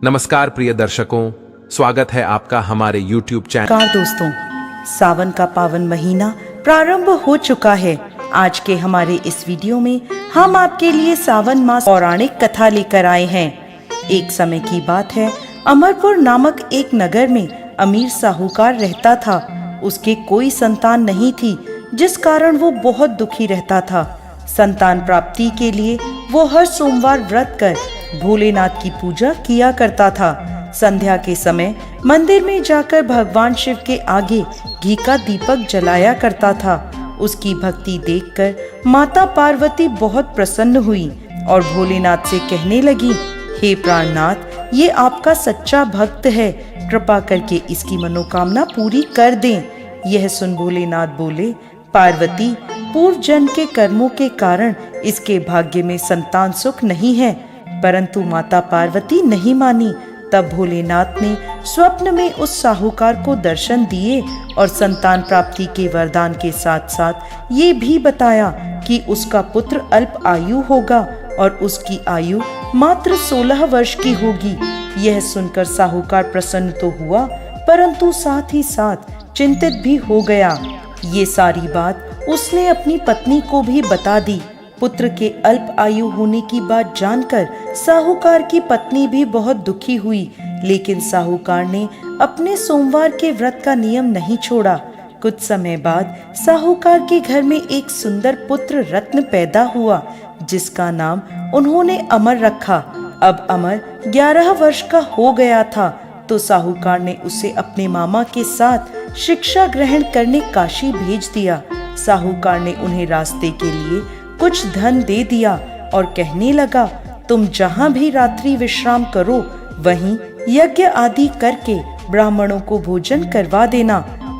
नमस्कार प्रिय दर्शकों, स्वागत है आपका हमारे YouTube चैनल। नमस्कार दोस्तों, सावन का पावन महीना प्रारंभ हो चुका है। आज के हमारे इस वीडियो में हम आपके लिए सावन मास पौराणिक कथा लेकर आए हैं। एक समय की बात है, अमरपुर नामक एक नगर में अमीर साहूकार रहता था। उसके कोई संतान नहीं थी, जिस कारण वो बहुत दुखी रहता था। संतान प्राप्ति के लिए वो हर सोमवार व्रत कर भोलेनाथ की पूजा किया करता था। संध्या के समय मंदिर में जाकर भगवान शिव के आगे घी का दीपक जलाया करता था। उसकी भक्ति देखकर माता पार्वती बहुत प्रसन्न हुई और भोलेनाथ से कहने लगी, हे प्राणनाथ, ये आपका सच्चा भक्त है, कृपा करके इसकी मनोकामना पूरी कर दें। यह सुन भोलेनाथ बोले, पार्वती, पूर्व जन्म के कर्मों के कारण इसके भाग्य में संतान सुख नहीं है। परंतु माता पार्वती नहीं मानी। तब भोलेनाथ ने स्वप्न में उस साहूकार को दर्शन दिए और संतान प्राप्ति के वरदान के साथ साथ ये भी बताया कि उसका पुत्र अल्प आयु होगा और उसकी आयु मात्र 16 वर्ष की होगी। यह सुनकर साहूकार प्रसन्न तो हुआ, परंतु साथ ही साथ चिंतित भी हो गया। ये सारी बात उसने अपनी पत्नी को भी बता दी। पुत्र के अल्प आयु होने की बात जानकर साहूकार की पत्नी भी बहुत दुखी हुई, लेकिन साहूकार ने अपने सोमवार के व्रत का नियम नहीं छोड़ा। कुछ समय बाद साहूकार के घर में एक सुंदर पुत्र रत्न पैदा हुआ, जिसका नाम उन्होंने अमर रखा। अब अमर 11 वर्ष का हो गया था, तो साहूकार ने उसे अपने मामा के साथ शिक्षा ग्रहण करने काशी भेज दिया। साहूकार ने उन्हें रास्ते के लिए कुछ धन दे दिया और कहने लगा, तुम जहाँ भी रात्रि विश्राम करो, वहीं यज्ञ आदि करके ब्राह्मणों को भोजन करवा देना।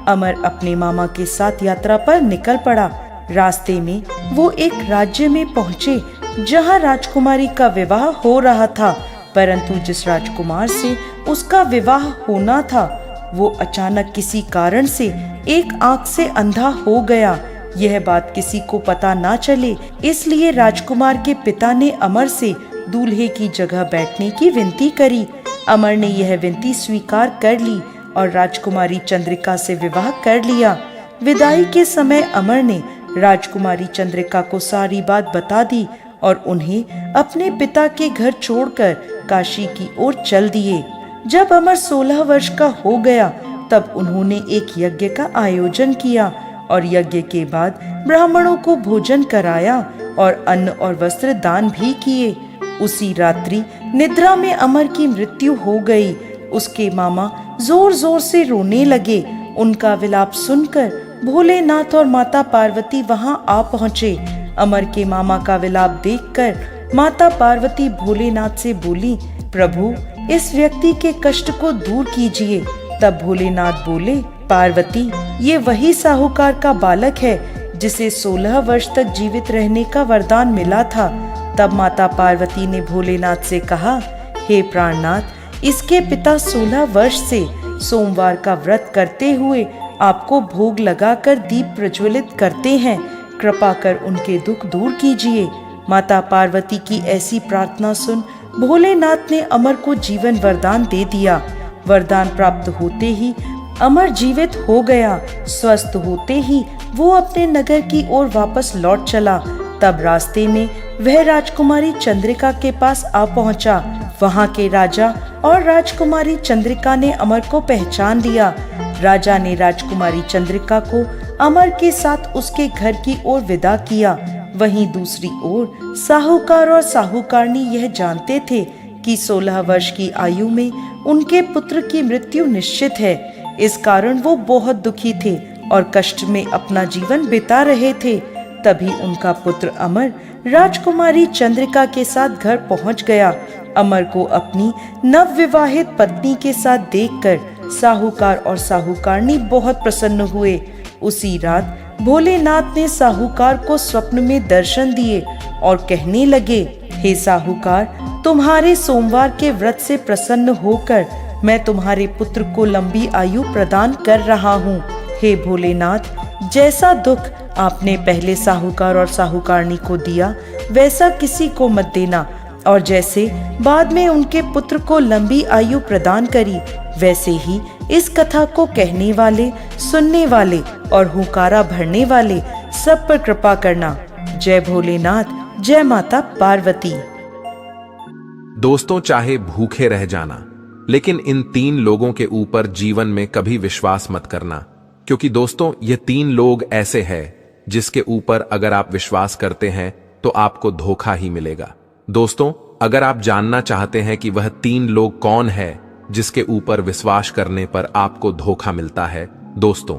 अमर अपने मामा के साथ यात्रा पर निकल पड़ा। रास्ते में वो एक राज्य में पहुँचे, जहाँ राजकुमारी का विवाह हो रहा था, परंतु जिस राजकुमार से उसका विवाह होना था, वो अचानक किसी कारण से एक आंख से अंधा हो गया। यह बात किसी को पता ना चले, इसलिए राजकुमार के पिता ने अमर से दूल्हे की जगह बैठने की विनती करी। अमर ने यह विनती स्वीकार कर ली और राजकुमारी चंद्रिका से विवाह कर लिया। विदाई के समय अमर ने राजकुमारी चंद्रिका को सारी बात बता दी और उन्हें अपने पिता के घर छोड़कर काशी की ओर चल दिए। जब अमर 16 वर्ष का हो गया, तब उन्होंने एक यज्ञ का आयोजन किया और यज्ञ के बाद ब्राह्मणों को भोजन कराया और अन्न और वस्त्र दान भी किए। उसी रात्रि निद्रा में अमर की मृत्यु हो गई। उसके मामा जोर जोर से रोने लगे। उनका विलाप सुनकर भोलेनाथ और माता पार्वती वहां आ पहुँचे। अमर के मामा का विलाप देखकर माता पार्वती भोलेनाथ से बोली, प्रभु, इस व्यक्ति के कष्ट को दूर कीजिए। तब भोलेनाथ बोले, पार्वती, ये वही साहूकार का बालक है जिसे 16 वर्ष तक जीवित रहने का वरदान मिला था। तब माता पार्वती ने भोलेनाथ से कहा, हे प्राणनाथ, इसके पिता 16 वर्ष से सोमवार का व्रत करते हुए आपको भोग लगाकर दीप प्रज्वलित करते हैं। कृपा कर उनके दुख दूर कीजिए। माता पार्वती की ऐसी प्रार्थना सुन भोलेनाथ ने अमर को जीवन वरदान दे दिया। वरदान प्राप्त होते ही अमर जीवित हो गया। स्वस्थ होते ही वो अपने नगर की ओर वापस लौट चला। तब रास्ते में वह राजकुमारी चंद्रिका के पास आ पहुंचा। वहां के राजा और राजकुमारी चंद्रिका ने अमर को पहचान लिया। राजा ने राजकुमारी चंद्रिका को अमर के साथ उसके घर की ओर विदा किया। वहीं दूसरी ओर साहूकार और साहूकारनी यह जानते थे कि 16 वर्ष की आयु में उनके पुत्र की मृत्यु निश्चित है। इस कारण वो बहुत दुखी थे और कष्ट में अपना जीवन बिता रहे थे। तभी उनका पुत्र अमर राजकुमारी चंद्रिका के साथ घर पहुंच गया। अमर को अपनी नवविवाहित पत्नी के साथ देखकर साहूकार और साहूकारनी बहुत प्रसन्न हुए। उसी रात भोलेनाथ ने साहूकार को स्वप्न में दर्शन दिए और कहने लगे, हे साहूकार, तुम्हारे सोमवार के व्रत से प्रसन्न होकर मैं तुम्हारे पुत्र को लंबी आयु प्रदान कर रहा हूँ। हे भोलेनाथ, जैसा दुख आपने पहले साहूकार और साहूकारनी को दिया, वैसा किसी को मत देना और जैसे बाद में उनके पुत्र को लंबी आयु प्रदान करी, वैसे ही इस कथा को कहने वाले, सुनने वाले और हुंकारा भरने वाले सब पर कृपा करना। जय भोलेनाथ, जय माता पार्वती। दोस्तों, चाहे भूखे रह जाना, लेकिन इन 3 लोगों के ऊपर जीवन में कभी विश्वास मत करना, क्योंकि दोस्तों ये 3 लोग ऐसे हैं जिसके ऊपर अगर आप विश्वास करते हैं तो आपको धोखा ही मिलेगा। दोस्तों, अगर आप जानना चाहते हैं कि वह 3 लोग कौन है जिसके ऊपर विश्वास करने पर आपको धोखा मिलता है, दोस्तों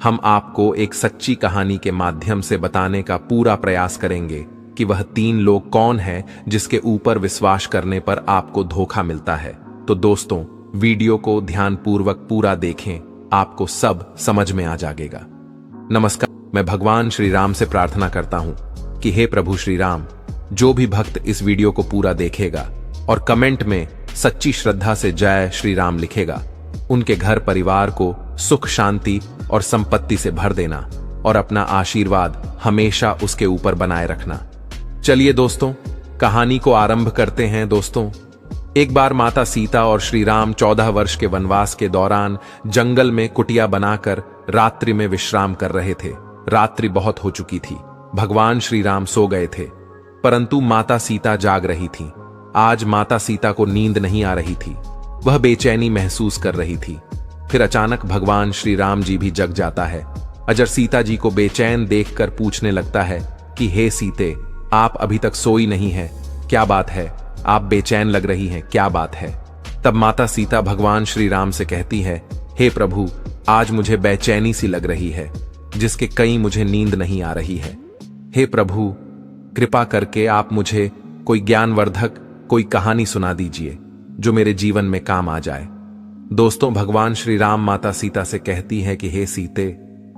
हम आपको एक सच्ची कहानी के माध्यम से बताने का पूरा प्रयास करेंगे कि वह 3 लोग कौन है जिसके ऊपर विश्वास करने पर आपको धोखा मिलता है। तो दोस्तों, वीडियो को ध्यानपूर्वक पूरा देखें, आपको सब समझ में आ जाएगा। नमस्कार, मैं भगवान श्री राम से प्रार्थना करता हूं कि हे प्रभु श्री राम, जो भी भक्त इस वीडियो को पूरा देखेगा और कमेंट में सच्ची श्रद्धा से जय श्री राम लिखेगा, उनके घर परिवार को सुख, शांति और संपत्ति से भर देना और अपना आशीर्वाद हमेशा उसके ऊपर बनाए रखना। चलिए दोस्तों, कहानी को आरंभ करते हैं। दोस्तों, एक बार माता सीता और श्री राम 14 वर्ष के वनवास के दौरान जंगल में कुटिया बनाकर रात्रि में विश्राम कर रहे थे। रात्रि बहुत हो चुकी थी। भगवान श्री राम सो गए थे, परंतु माता सीता जाग रही थीं। आज माता सीता को नींद नहीं आ रही थी, वह बेचैनी महसूस कर रही थी। फिर अचानक भगवान श्री राम जी भी जग जाता है। अजर सीता जी को बेचैन देखकर पूछने लगता है कि हे सीते, आप अभी तक सोई नहीं है, क्या बात है? आप बेचैन लग रही हैं, क्या बात है? तब माता सीता भगवान श्री राम से कहती है, हे प्रभु, आज मुझे बेचैनी सी लग रही है, जिसके कहीं मुझे नींद नहीं आ रही है। हे प्रभु, कृपा करके आप मुझे कोई ज्ञानवर्धक कोई कहानी सुना दीजिए जो मेरे जीवन में काम आ जाए। दोस्तों, भगवान श्री राम माता सीता से कहती है कि हे सीते,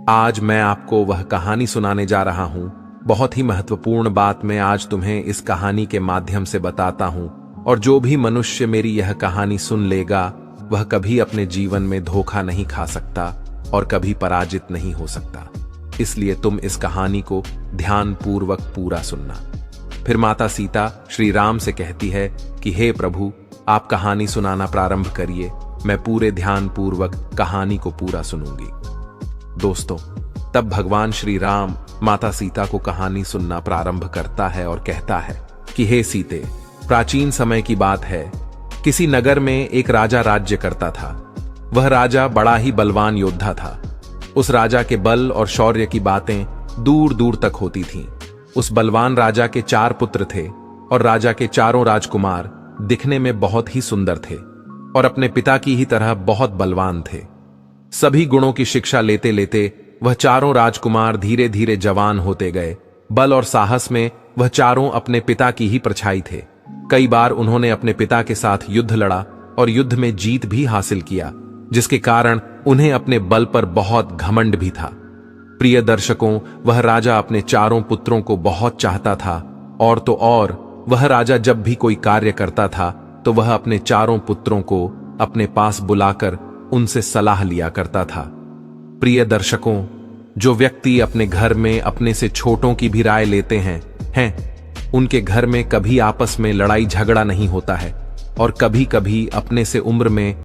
आज मैं आपको वह कहानी सुनाने जा रहा हूं। बहुत ही महत्वपूर्ण बात मैं आज तुम्हें इस कहानी के माध्यम से बताता हूं, और जो भी मनुष्य मेरी यह कहानी सुन लेगा वह कभी अपने जीवन में धोखा नहीं खा सकता और कभी पराजित नहीं हो सकता। इसलिए तुम इस कहानी को ध्यानपूर्वक पूरा सुनना। फिर माता सीता श्री राम से कहती है कि हे प्रभु, आप कहानी सुनाना प्रारंभ करिए, मैं पूरे ध्यानपूर्वक कहानी को पूरा सुनूंगी। दोस्तों, तब भगवान श्री राम माता सीता को कहानी सुनना प्रारंभ करता है और कहता है कि हे सीते, प्राचीन समय की बात है। किसी नगर में एक राजा राज्य करता था। वह राजा बड़ा ही बलवान योद्धा था। उस राजा के बल और शौर्य की बातें दूर दूर तक होती थीं। उस बलवान राजा के 4 पुत्र थे और राजा के चारों राजकुमार दिखने में बहुत ही सुंदर थे और अपने पिता की ही तरह बहुत बलवान थे। सभी गुणों की शिक्षा लेते लेते वह चारों राजकुमार धीरे धीरे जवान होते गए। बल और साहस में वह चारों अपने पिता की ही परछाई थे। कई बार उन्होंने अपने पिता के साथ युद्ध लड़ा और युद्ध में जीत भी हासिल किया, जिसके कारण उन्हें अपने बल पर बहुत घमंड भी था। प्रिय दर्शकों, वह राजा अपने चारों पुत्रों को बहुत चाहता था, और तो और वह राजा जब भी कोई कार्य करता था तो वह अपने चारों पुत्रों को अपने पास बुलाकर उनसे सलाह लिया करता था। प्रिय दर्शकों, जो व्यक्ति अपने घर में अपने से छोटों की भी राय लेते हैं उनके घर में कभी आपस में लड़ाई झगड़ा नहीं होता है और कभी कभी अपने से उम्र में